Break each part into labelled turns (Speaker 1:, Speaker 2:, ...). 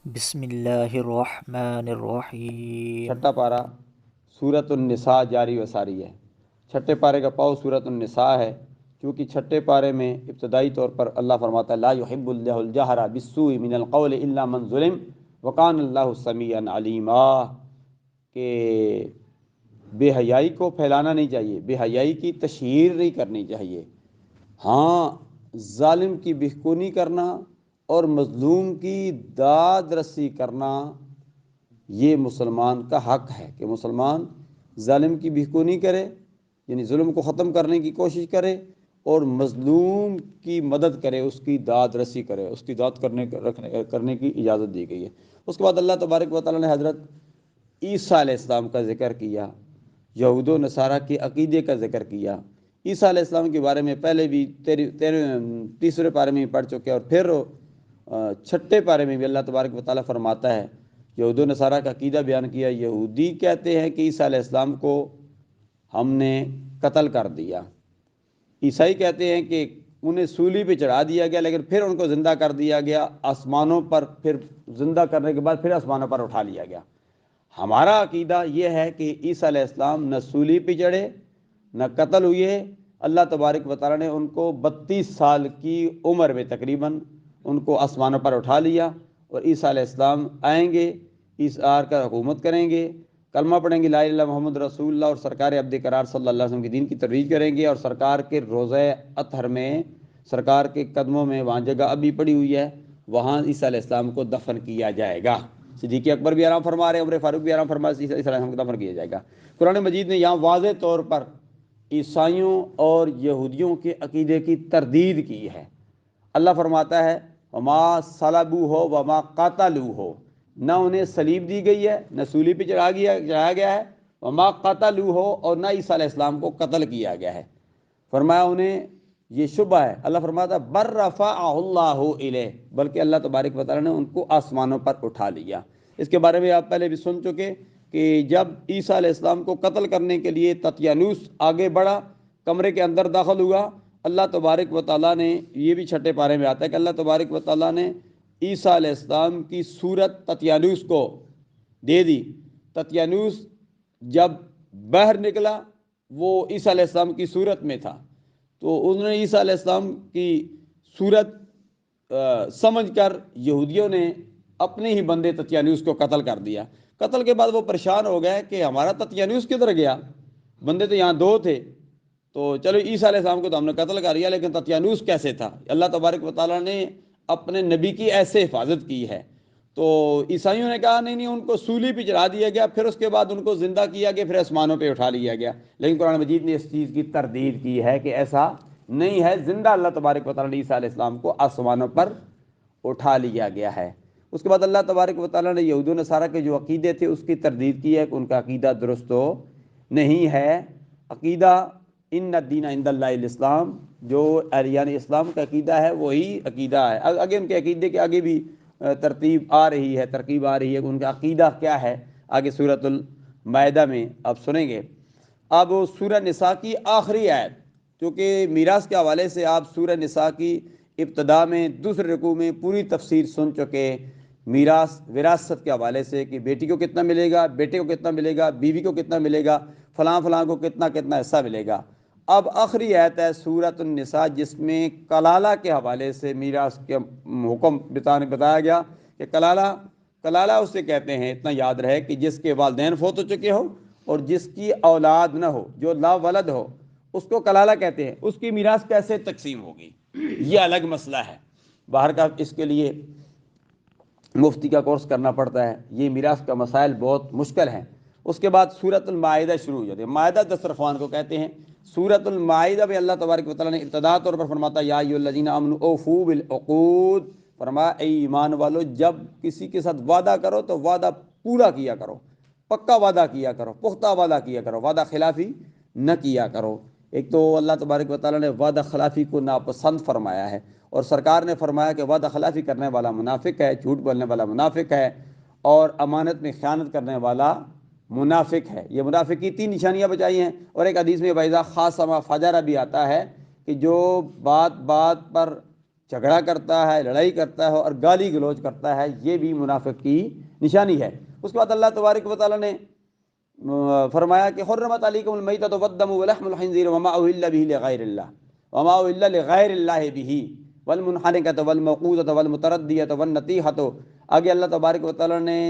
Speaker 1: بسم اللہ الرحمن الرحیم۔
Speaker 2: چھٹا پارہ سورۃ النساء جاری و ساری ہے۔ چھٹے پارے کا پاؤ سورۃ النساء ہے، کیونکہ چھٹے پارے میں ابتدائی طور پر اللہ فرماتا ہے لا يحب اللہ الجہر بالسوء من القول الا من ظلم وکان اللہ سمیعا علیما، کہ بے حیائی کو پھیلانا نہیں چاہیے، بے حیائی کی تشہیر نہیں کرنی چاہیے، ہاں ظالم کی بہکونی کرنا اور مظلوم کی داد رسی کرنا یہ مسلمان کا حق ہے کہ مسلمان ظالم کی بہکونی کرے، یعنی ظلم کو ختم کرنے کی کوشش کرے، اور مظلوم کی مدد کرے، اس کی داد رسی کرے، اس کی داد کرنے کی اجازت دی گئی ہے۔ اس کے بعد اللہ تبارک و تعالیٰ نے حضرت عیسیٰ علیہ السلام کا ذکر کیا، یہود و نصارہ کے عقیدے کا ذکر کیا۔ عیسیٰ علیہ السلام کے بارے میں پہلے بھی تیسرے پارے میں پڑھ چکے، اور پھر چھٹے پارے میں بھی اللہ تبارک و تعالیٰ فرماتا ہے، یہود و نصارہ کا عقیدہ بیان کیا۔ یہودی کہتے ہیں کہ عیسیٰ علیہ السلام کو ہم نے قتل کر دیا، عیسائی کہتے ہیں کہ انہیں سولی پہ چڑھا دیا گیا لیکن پھر ان کو زندہ کر دیا گیا آسمانوں پر، پھر زندہ کرنے کے بعد پھر آسمانوں پر اٹھا لیا گیا۔ ہمارا عقیدہ یہ ہے کہ عیسیٰ علیہ السلام نہ سولی پہ چڑھے نہ قتل ہوئے، اللہ تبارک و تعالیٰ نے ان کو 32 سال کی عمر میں تقریباً ان کو آسمانوں پر اٹھا لیا، اور عیسیٰ علیہ السلام آئیں گے، اس آر کا حکومت کریں گے، کلمہ پڑھیں گے لا الہ الا اللہ محمد رسول اللہ، اور سرکار عبد قرار صلی اللہ علیہ وسلم کے دین کی ترویج کریں گے، اور سرکار کے روضہ اطہر میں، سرکار کے قدموں میں وہاں جگہ ابھی پڑی ہوئی ہے، وہاں عیسیٰ علیہ السلام کو دفن کیا جائے گا۔ صدیق اکبر بھی آرام فرما رہے ہیں، عمر فاروق بھی آرام فرما رہے ہیں، عیسیٰ علیہ السلام کو دفن کیا جائے گا۔ قرآن مجید نے یہاں واضح طور پر عیسائیوں اور یہودیوں کے عقیدے کی تردید کی ہے۔ اللہ فرماتا ہے وما صلبو ہو وما قاتلو ہو، نہ انہیں صلیب دی گئی ہے نہ سولی پہ چڑھایا گیا ہے، وما قاتلو ہو، اور نہ عیسیٰ علیہ السلام کو قتل کیا گیا ہے۔ فرمایا انہیں یہ شبہ ہے، اللہ فرماتا ہے بر رفعہ اللہ الیہ، بلکہ اللہ تبارک و تعالیٰ نے ان کو آسمانوں پر اٹھا لیا۔ اس کے بارے میں آپ پہلے بھی سن چکے کہ جب عیسیٰ علیہ السلام کو قتل کرنے کے لیے تطیانوس آگے بڑھا، کمرے کے اندر داخل ہوا، اللہ تبارک و تعالیٰ نے، یہ بھی چھٹے پارے میں آتا ہے کہ اللہ تبارک و تعالیٰ نے عیسیٰ علیہ السلام کی صورت تطیانوس کو دے دی۔ تطیانوس جب باہر نکلا وہ عیسیٰ علیہ السلام کی صورت میں تھا، تو انہوں نے عیسیٰ علیہ السلام کی صورت سمجھ کر یہودیوں نے اپنے ہی بندے تطیانوس کو قتل کر دیا۔ قتل کے بعد وہ پریشان ہو گئے کہ ہمارا تطیانوس کدھر گیا، بندے تو یہاں دو تھے، تو چلو عیسیٰ علیہ السلام کو تو ہم نے قتل کر دیا لیکن تطیانوس کیسے تھا؟ اللہ تبارک و تعالیٰ نے اپنے نبی کی ایسے حفاظت کی ہے۔ تو عیسائیوں نے کہا نہیں ان کو سولی پہ چڑھا دیا گیا، پھر اس کے بعد ان کو زندہ کیا گیا، پھر آسمانوں پہ اٹھا لیا گیا، لیکن قرآن مجید نے اس چیز کی تردید کی ہے کہ ایسا نہیں ہے، زندہ اللہ تبارک و تعالیٰ نے عیسیٰ علیہ السلام کو آسمانوں پر اٹھا لیا گیا ہے۔ اس کے بعد اللہ تبارک و تعالیٰ نے یہود و نصارہ کے جو عقیدے تھے اس کی تردید کی ہے کہ ان کا عقیدہ درست نہیں ہے۔ عقیدہ ان الدین عند اللہ الاسلام، جو یعنی اسلام کا عقیدہ ہے وہی عقیدہ ہے۔ آگے ان کے عقیدے کے آگے بھی ترتیب آ رہی ہے، ترکیب آ رہی ہے کہ ان کا عقیدہ کیا ہے، آگے سورۃ المائدہ میں آپ سنیں گے۔ اب سورہ نساء کی آخری آیت، کیونکہ میراث کے حوالے سے آپ سورہ نساء کی ابتدا میں دوسرے رکوع میں پوری تفسیر سن چکے، میراث وراثت کے حوالے سے کہ بیٹی کو کتنا ملے گا، بیٹے کو کتنا ملے گا، بیوی کو کتنا ملے گا، فلاں فلاں کو کتنا کتنا حصہ ملے گا۔ اب آخری آیت ہے سورۃ النساء جس میں کلالہ کے حوالے سے میراث کے حکم بتایا گیا کہ کلالہ اسے کہتے ہیں، اتنا یاد رہے، کہ جس کے والدین فوت ہو چکے ہو اور جس کی اولاد نہ ہو، جو لا ولد ہو، اس کو کلالہ کہتے ہیں۔ اس کی میراث کیسے تقسیم ہوگی یہ الگ مسئلہ ہے، باہر کا اس کے لیے مفتی کا کورس کرنا پڑتا ہے، یہ میراث کا مسائل بہت مشکل ہیں۔ اس کے بعد سورۃ المائدہ شروع ہو جاتی ہے، مائدہ دسترخوان کو کہتے ہیں۔ سورۃ المائدہ میں اللہ تبارک و تعالیٰ نے ابتدا طور پر فرماتا یا ایھا الذین آمنوا اوفوا بالعقود، فرمایا اے ایمان والو جب کسی کے ساتھ وعدہ کرو تو وعدہ پورا کیا کرو، پکا وعدہ کیا کرو، پختہ وعدہ کیا کرو، وعدہ خلافی نہ کیا کرو۔ ایک تو اللہ تبارک و تعالیٰ نے وعدہ خلافی کو ناپسند فرمایا ہے، اور سرکار نے فرمایا کہ وعدہ خلافی کرنے والا منافق ہے، جھوٹ بولنے والا منافق ہے، اور امانت میں خیانت کرنے والا منافق ہے۔ یہ منافق کی 3 نشانیاں بتائی ہیں، اور ایک حدیث میں وَإِذَا خَاصَمَ فَجَرَ بھی آتا ہے کہ جو بات بات پر جھگڑا کرتا ہے، لڑائی کرتا ہے اور گالی گلوچ کرتا ہے، یہ بھی منافق کی نشانی ہے۔ اس کے بعد اللہ تبارک و تعالیٰ نے فرمایا کہ حرمت علیکم المیتۃ والدم ولحم الخنزیر وما اہل به لغیر اللہ وما اہل لغیر اللہ به والمنخنقۃ والموقوذۃ والمتردیۃ والنطیحۃ۔ آگے اللہ تبارک و تعالیٰ نے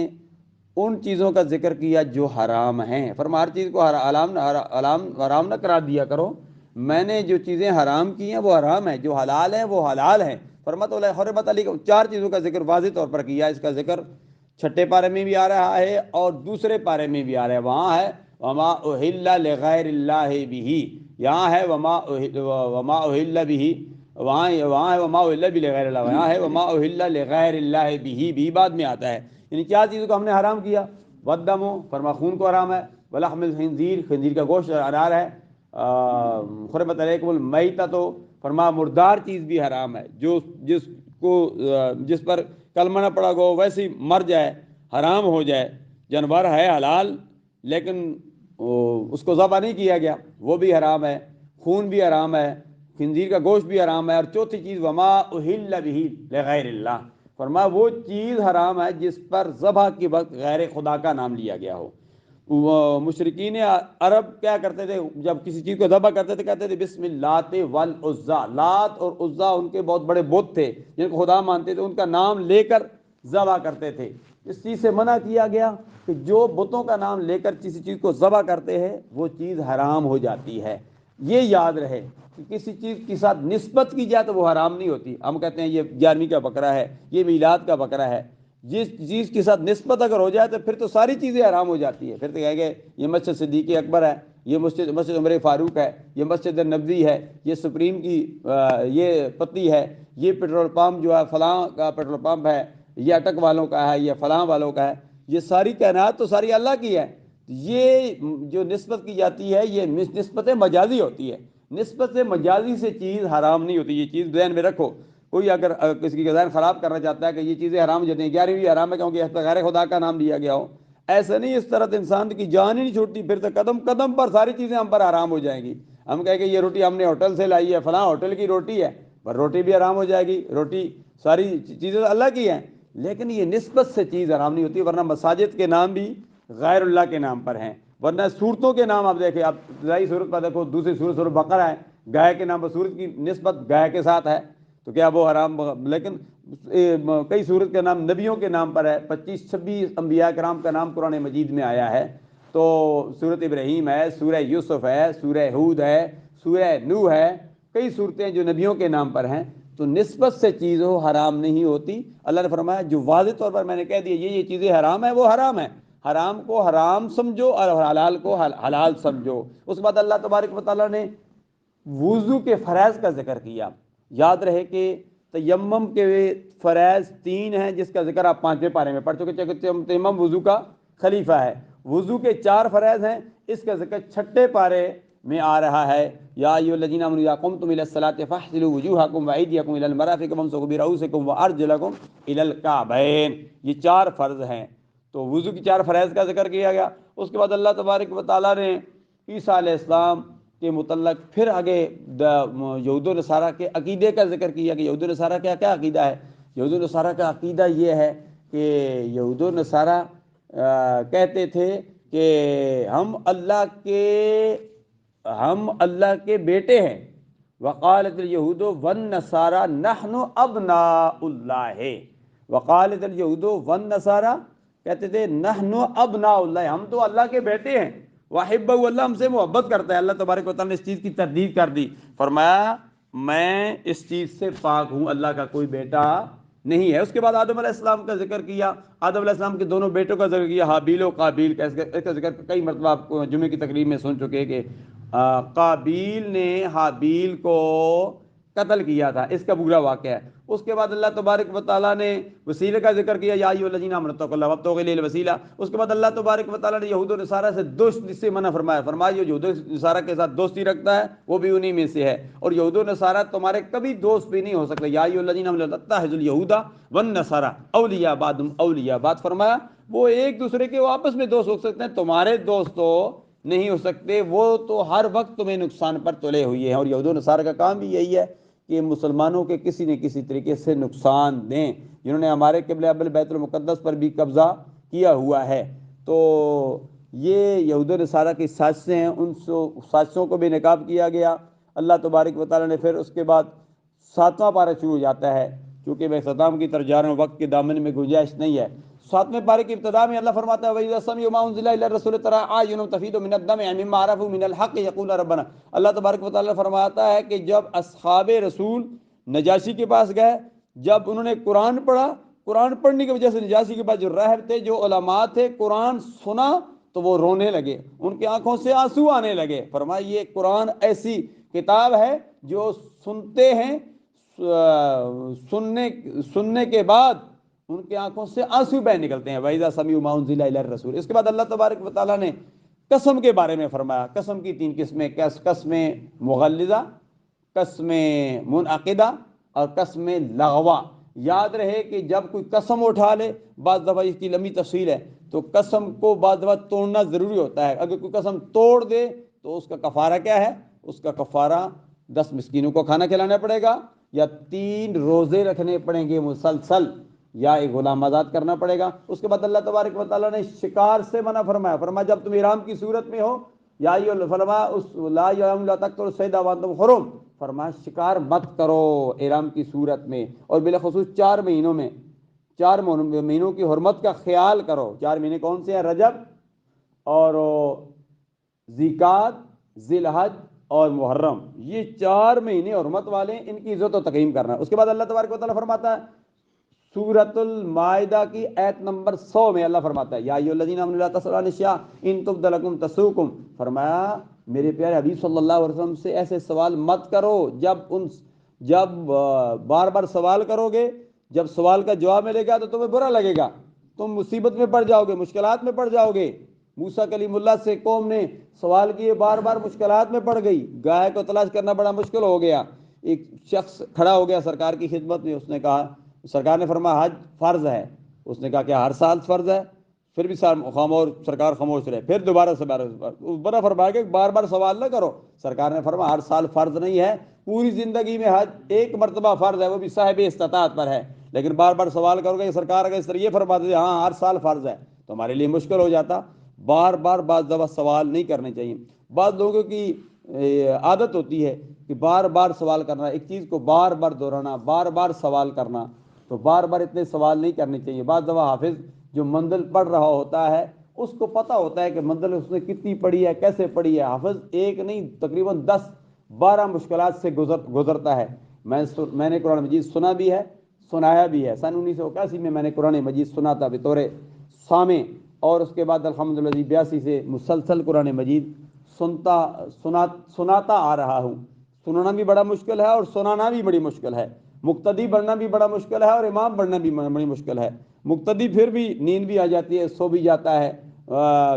Speaker 2: ان چیزوں کا ذکر کیا جو حرام ہیں۔ فرما ہر چیز کو حرام نہ قرار دیا کرو، میں نے جو چیزیں حرام کی ہیں وہ حرام ہیں، جو حلال ہیں وہ حلال ہیں۔ فرمایا حرمت علیکم، چار چیزوں کا ذکر واضح طور پر کیا۔ اس کا ذکر چھٹے پارے میں بھی آ رہا ہے اور دوسرے پارے میں بھی آ رہا ہے۔ وہاں ہے وما اہل لغیر اللہ بہ، یہاں ہے وما اہل بہ، وہاں ہے وما اہل بغیر اللہ، وہاں ہے وما اہل لغیر اللہ بہ، بھی بعد میں آتا ہے۔ یعنی چار چیزوں کو ہم نے حرام کیا۔ والدم، فرما خون کو حرام ہے، ولحم الخنزیر، خنزیر کا گوشت حرام ہے، حرمت علیکم المیتۃ، فرما مردار چیز بھی حرام ہے، جس پر کلمہ نہ پڑا گو ویسے ہی مر جائے، حرام ہو جائے، جانور ہے حلال لیکن اس کو ذبح نہیں کیا گیا، وہ بھی حرام ہے۔ خون بھی حرام ہے، خنزیر کا گوشت بھی حرام ہے۔ اور چوتھی چیز وما اہل بہ لغیر اللہ، فرمایا وہ چیز حرام ہے جس پر ذبح کے وقت غیر خدا کا نام لیا گیا ہو۔ مشرکین عرب کیا کرتے تھے؟ جب کسی چیز کو ذبح کرتے تھے کہتے تھے بسم اللات والعزیٰ، لات اور عزیٰ ان کے بہت بڑے بت تھے جن کو خدا مانتے تھے، ان کا نام لے کر ذبح کرتے تھے۔ اس چیز سے منع کیا گیا کہ جو بتوں کا نام لے کر کسی چیز کو ذبح کرتے ہیں وہ چیز حرام ہو جاتی ہے۔ یہ یاد رہے کہ کسی چیز کے ساتھ نسبت کی جائے تو وہ حرام نہیں ہوتی۔ ہم کہتے ہیں یہ 11ویں کا بکرا ہے، یہ میلاد کا بکرا ہے، جس چیز کے ساتھ نسبت اگر ہو جائے تو پھر تو ساری چیزیں حرام ہو جاتی ہے۔ پھر تو کہیں گے یہ مسجد صدیق اکبر ہے، یہ مسجد عمر فاروق ہے، یہ مسجد نبوی ہے، یہ سپریم کی یہ پتی ہے، یہ پیٹرول پمپ جو ہے فلاں کا پیٹرول پمپ ہے، یہ اٹک والوں کا ہے، یہ فلاں والوں کا ہے، یہ ساری کائنات تو ساری اللہ کی ہے۔ یہ جو نسبت کی جاتی ہے یہ نسبت مجازی ہوتی ہے، نسبت مجازی سے چیز حرام نہیں ہوتی۔ یہ چیز ذہن میں رکھو۔ کوئی اگر کسی کا ذہن خراب کرنا چاہتا ہے کہ یہ چیزیں حرام ہو جاتی ہیں، 11ویں بھی حرام ہے کیونکہ اس پر غیر خدا کا نام لیا گیا ہو، ایسا نہیں۔ اس طرح انسان کی جان ہی نہیں چھوٹتی، پھر تو قدم قدم پر ساری چیزیں ہم پر حرام ہو جائیں گی۔ ہم کہیں کہ یہ روٹی ہم نے ہوٹل سے لائی ہے، فلاں ہوٹل کی روٹی ہے، پر روٹی بھی حرام ہو جائے گی۔ روٹی ساری چیزیں اللہ کی ہیں لیکن یہ نسبت سے چیز حرام نہیں ہوتی۔ ورنہ مساجد کے نام بھی غیر اللہ کے نام پر ہیں، ورنہ صورتوں کے نام آپ دیکھیں، آپ ابتدائی صورت پر دیکھو، دوسری صورت بقرہ ہے، گائے کے نام پر صورت کی نسبت گائے کے ساتھ ہے تو کیا وہ حرام؟ لیکن کئی صورت کے نام نبیوں کے نام پر ہے، 25-26 انبیاء کرام کا نام قرآن مجید میں آیا ہے۔ تو سورۃ ابراہیم ہے، سورہ یوسف ہے، سورہ ہود ہے، سورہ نوح ہے، کئی صورتیں جو نبیوں کے نام پر ہیں۔ تو نسبت سے چیز ہو حرام نہیں ہوتی۔ اللہ نے فرمایا جو واضح طور پر میں نے کہہ دیا یہ چیزیں حرام ہیں وہ حرام ہیں، حرام کو حرام سمجھو اور حلال کو حلال سمجھو۔ اس کے بعد اللہ تبارک و تعالیٰ نے وضو کے فرائض کا ذکر کیا۔ یاد رہے کہ تیمم کے فرائض 3 ہیں جس کا ذکر آپ 5ویں پارے میں پڑھ چکے۔ تیمم وضو کا خلیفہ ہے۔ وضو کے 4 فرائض ہیں، اس کا ذکر 6 پارے میں آ رہا ہے۔ یا ایھا الذین آمنوا اذا قمتم الی الصلاۃ فاغسلوا وجوہکم وایدیکم الی المرافق وامسحوا برؤوسکم وارجلکم الی الکعبین۔ یہ 4 فرض ہیں، تو وضو کی 4 فرائض کا ذکر کیا گیا۔ اس کے بعد اللہ تبارک و تعالیٰ نے عیسیٰ علیہ السلام کے متعلق پھر آگے یہود و نصارہ کے عقیدے کا ذکر کیا کہ یہود و نصارہ کا کیا عقیدہ ہے۔ یہود و نصارہ کا عقیدہ یہ ہے کہ یہود و نصارہ کہتے تھے کہ ہم اللہ کے بیٹے ہیں۔ وقالت الیہود والنصارى نحن ابناء اللہ، وقالت الیہود والنصارى کہتے تھے نحن ابناء اللہ، ہم تو اللہ کے بیٹے ہیں۔ واحبہ، اللہ ہم سے محبت کرتا ہے۔ اللہ تبارک و تعالیٰ نے اس چیز کی تردید کر دی، فرمایا میں اس چیز سے پاک ہوں، اللہ کا کوئی بیٹا نہیں ہے۔ اس کے بعد آدم علیہ السلام کا ذکر کیا، آدم علیہ السلام کے دونوں بیٹوں کا ذکر کیا، حابیل و قابیل کا۔ اس کا ذکر کئی مرتبہ آپ جمعے کی تقریب میں سن چکے کہ قابیل نے حابیل کو قتل کیا تھا، اس کا پورا واقعہ ہے۔ اس کے بعد اللہ تبارک و تعالیٰ نے وسیلے کا ذکر کیا، یا ایھا الذین آمنوا اتقوا اللہ وابتغوا الیہ الوسیلہ۔ اس کے بعد اللہ تبارک و تعالیٰ نے یہود و نصارہ سے دوستی سے منع فرمایا، فرمایا جو یہود و نصارہ کے ساتھ دوستی رکھتا ہے وہ بھی انہی میں سے ہے، اور یہود و نصارہ تمہارے کبھی دوست بھی نہیں ہو سکتے۔ یا ایھا الذین آمنوا لا تتخذوا اليہود والنصارى اولیاء بعضهم اولیاء بعض، فرمایا وہ ایک دوسرے کے آپس میں دوست ہو سکتے ہیں، تمہارے دوست تو نہیں ہو سکتے، وہ تو ہر وقت تمہیں نقصان پر تلے ہوئے ہیں۔ اور یہود و نصارہ کا کام بھی یہی ہے کہ مسلمانوں کے کسی نہ کسی طریقے سے نقصان دیں، جنہوں نے ہمارے قبلہ ابل بیت المقدس پر بھی قبضہ کیا ہوا ہے۔ تو یہ یہود و نصارہ کی سازشیں ہیں، ان سازشوں کو بھی ناکام کیا گیا۔ اللہ تبارک و تعالیٰ نے پھر اس کے بعد 7واں پارہ شروع ہو جاتا ہے، چونکہ میں اختتام کی طرف جا رہا ہوں، وقت کے دامن میں گنجائش نہیں ہے۔ 7ویں پارے کی ابتدا میں اللہ فرماتا ہے وَإِذَا سَمِعُوا مَا أُنزِلَ إِلَى الرَّسُولِ تَرَىٰ أَعْيُنَهُمْ تَفِيضُ مِنَ الدَّمْعِ مِمَّا عَرَفُوا مِنَ الْحَقِّ يَقُولُونَ رَبَّنَا۔ اللہ تبارک و تعالیٰ فرماتا ہے کہ جب اصحاب رسول نجاشی کے پاس گئے، جب انہوں نے قرآن پڑھا، قرآن پڑھنے کی وجہ سے نجاشی کے پاس جو راہب تھے، جو علماء تھے، قرآن سنا تو وہ رونے لگے، ان کی آنکھوں سے آنسو آنے لگے۔ فرمایا یہ قرآن ایسی کتاب ہے جو سنتے ہیں، سننے کے بعد ان کی آنکھوں سے آنسو بہہ نکلتے ہیں۔ وَإِذَا سَمِعُوا مَا أُنزِلَ إِلَى الرَّسُولِ۔ اس کے بعد اللہ تبارک و تعالیٰ نے قسم کے بارے میں فرمایا۔ قسم کی 3 قسمیں، قسم مغلظہ، قسم منعقدہ اور قسم لغوہ۔ یاد رہے کہ جب کوئی قسم اٹھا لے، بعض دفعہ اس کی لمبی تفصیل ہے، تو قسم کو بعض دفعہ توڑنا ضروری ہوتا ہے۔ اگر کوئی قسم توڑ دے تو اس کا کفارہ کیا ہے؟ اس کا کفارہ 10 مسکینوں کو کھانا کھلانا پڑے گا، یا 3 روزے رکھنے پڑیں گے مسلسل، یا ایک غلام آزاد کرنا پڑے گا۔ اس کے بعد اللہ تبارک و تعالیٰ نے شکار سے منع فرمایا۔ فرمایا جب تم احرام کی صورت میں ہو، یا فرمایا لا تقتلوا الصید وانتم حرم، فرمایا شکار مت کرو احرام کی صورت میں، اور بالخصوص 4 مہینوں میں، 4 مہینوں کی حرمت کا خیال کرو۔ 4 مہینے کون سے ہیں؟ رجب اور ذیقعد، ذی الحج اور محرم، یہ 4 مہینے حرمت والے ہیں، ان کی عزت و تکریم کرنا۔ اس کے بعد اللہ تبارک و تعالیٰ فرماتا ہے سورۃ المائدہ کی آیت نمبر 100 میں اللہ فرماتا ہے یا ایھا الذین آمنوا لا تسألوا عن اشیاء ان تبد لکم تسؤکم۔ فرمایا میرے پیارے حبیب صلی اللہ علیہ وسلم سے ایسے سوال مت کرو، جب بار بار سوال کرو گے، جب سوال کا جواب ملے گا تو تمہیں برا لگے گا، تم مصیبت میں پڑ جاؤ گے، مشکلات میں پڑ جاؤ گے۔ موسیٰ کلیم اللہ سے قوم نے سوال کیے، بار بار مشکلات میں پڑ گئی، گائے کو تلاش کرنا بڑا مشکل ہو گیا۔ ایک شخص کھڑا ہو گیا سرکار کی خدمت میں، اس نے کہا، سرکار نے فرمایا حج فرض ہے۔ اس نے کہا کہ ہر سال فرض ہے؟ پھر بھی سرکار خاموش رہے، پھر دوبارہ سے بڑا فرمایا کہ بار بار سوال نہ کرو۔ سرکار نے فرمایا ہر سال فرض نہیں ہے، پوری زندگی میں حج ایک مرتبہ فرض ہے، وہ بھی صاحب استطاعت پر ہے، لیکن بار بار سوال کرو گے سرکار اگر اس طرح یہ فرماتے تھے ہاں ہر سال فرض ہے تو ہمارے لیے مشکل ہو جاتا۔ بار بار بعض دفعہ سوال نہیں کرنے چاہیے۔ بعض لوگوں کی عادت ہوتی ہے کہ بار بار سوال کرنا، ایک چیز کو بار بار دہرانا، بار بار سوال کرنا، تو بار بار اتنے سوال نہیں کرنے چاہیے۔ بعض دفعہ حافظ جو منزل پڑھ رہا ہوتا ہے اس کو پتہ ہوتا ہے کہ منزل اس نے کتنی پڑھی ہے، کیسے پڑھی ہے۔ حافظ ایک نہیں تقریباً 10-12 مشکلات سے گزرتا ہے۔ میں نے قرآن مجید سنا بھی ہے، سنایا بھی ہے۔ سن 1981 میں نے قرآن مجید سنا تھا بطور سامع، اور اس کے بعد الحمدللہ 82 سے مسلسل قرآن مجید سناتا آ رہا ہوں۔ سننا بھی بڑا مشکل ہے اور سنانا بھی بڑی مشکل ہے، مقتدی بننا بھی بڑا مشکل ہے اور امام بننا بھی بڑی مشکل ہے۔ مقتدی پھر بھی نیند بھی آ جاتی ہے، سو بھی جاتا ہے،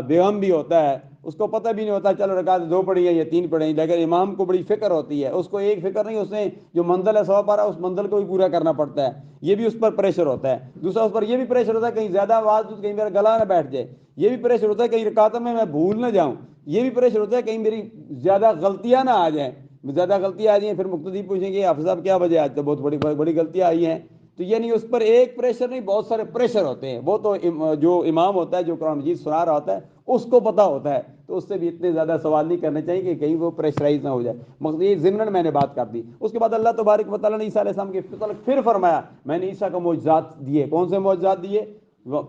Speaker 2: بیغم بھی ہوتا ہے، اس کو پتہ بھی نہیں ہوتا چلو رکعت 2 پڑھی ہے یا 3 پڑھی، لیکن امام کو بڑی فکر ہوتی ہے، اس کو ایک فکر نہیں، اس نے جو منزل ہے 100 پارہ اس منزل کو بھی پورا کرنا پڑتا ہے، یہ بھی اس پر پریشر ہوتا ہے۔ دوسرا اس پر یہ بھی پریشر ہوتا ہے کہیں زیادہ آواز کہیں میرا گلا نہ بیٹھ جائے، یہ بھی پریشر ہوتا ہے کہیں رکعتوں میں بھول نہ جاؤں، یہ بھی پریشر ہوتا ہے کہیں میری زیادہ غلطیاں نہ آ جائیں، زیادہ غلطیاں آ جائیں پھر مقتدی پوچھیں گے حافظ صاحب کیا وجہ ہے، آج تو بہت بڑی غلطیاں آئی ہیں۔ تو یعنی اس پر ایک پریشر نہیں، بہت سارے پریشر ہوتے ہیں۔ وہ تو جو امام ہوتا ہے، جو قرآن مجید سنا رہا ہوتا ہے، اس کو پتہ ہوتا ہے، تو اس سے بھی اتنے زیادہ سوال نہیں کرنے چاہیے کہ کہیں وہ پریشرائز نہ ہو جائے۔ مقصد یہ ضمن میں نے بات کر دی۔ اس کے بعد اللہ تبارک و تعالیٰ نے عیسیٰ علیہ السلام کے متعلق پھر فرمایا میں نے عیسیٰ کو معجزات دیے۔ کون سے معجزات دیے؟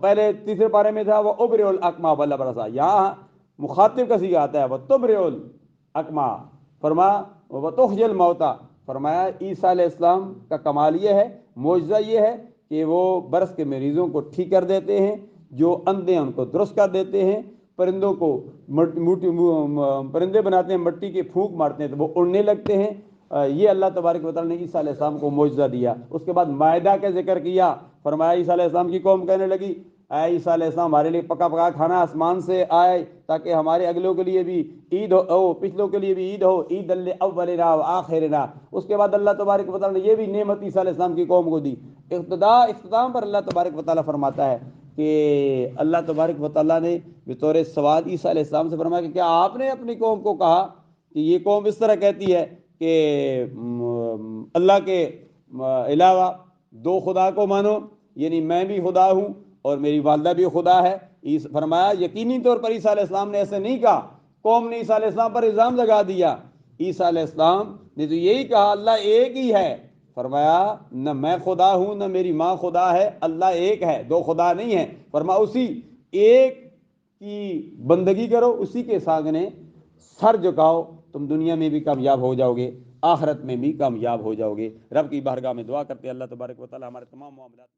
Speaker 2: پہلے 3 پارے میں تھا وہ ابرئ الاکمہ والابرص، یہاں مخاطب کا صیغہ آتا ہے وہ تبرئ الاکمہ، فرمایا وہ تخرج الموتیٰ، فرمایا عیسیٰ علیہ السلام کا کمال یہ ہے، معجزہ یہ ہے کہ وہ برس کے مریضوں کو ٹھیک کر دیتے ہیں، جو اندھے ہیں ان کو درست کر دیتے ہیں، پرندوں کو پرندے بناتے ہیں، مٹی کے پھونک مارتے ہیں تو وہ اڑنے لگتے ہیں۔ یہ اللہ تبارک و تعالیٰ نے عیسیٰ علیہ السلام کو معجزہ دیا۔ اس کے بعد مائدہ کا ذکر کیا، فرمایا عیسیٰ علیہ السلام کی قوم کہنے لگی اے عیسیٰ علیہ السلام ہمارے لیے پکا پکا کھانا آسمان سے آئے تاکہ ہمارے اگلوں کے لیے بھی عید ہو، پچھلوں کے لیے بھی عید ہو، عید الاولنا و آخرنا۔ اس کے بعد اللہ تبارک و تعالیٰ نے یہ بھی نعمت عیسیٰ علیہ السلام کی قوم کو دی۔ اختتام پر اللہ تبارک و تعالیٰ فرماتا ہے کہ اللہ تبارک و تعالیٰ نے بطور سوال عیسیٰ علیہ السلام سے فرمایا کہ کیا آپ نے اپنی قوم کو کہا کہ یہ قوم اس طرح کہتی ہے کہ اللہ کے علاوہ دو خدا کو مانو، یعنی میں بھی خدا ہوں اور میری والدہ بھی خدا ہے۔ فرمایا یقینی طور پر عیسیٰ علیہ السلام نے ایسے نہیں کہا، قوم نے عیسیٰ علیہ السلام پر الزام لگا دیا۔ عیسیٰ علیہ السلام نے تو یہی کہا اللہ ایک ہی ہے۔ فرمایا نہ میں خدا ہوں نہ میری ماں خدا ہے، اللہ ایک ہے، دو خدا نہیں ہے۔ فرمایا اسی ایک کی بندگی کرو، اسی کے سامنے سر جھکاؤ، تم دنیا میں بھی کامیاب ہو جاؤ گے، آخرت میں بھی کامیاب ہو جاؤ گے۔ رب کی بارگاہ میں دعا کرتے ہیں اللہ تبارک و تعالی ہمارے تمام معاملات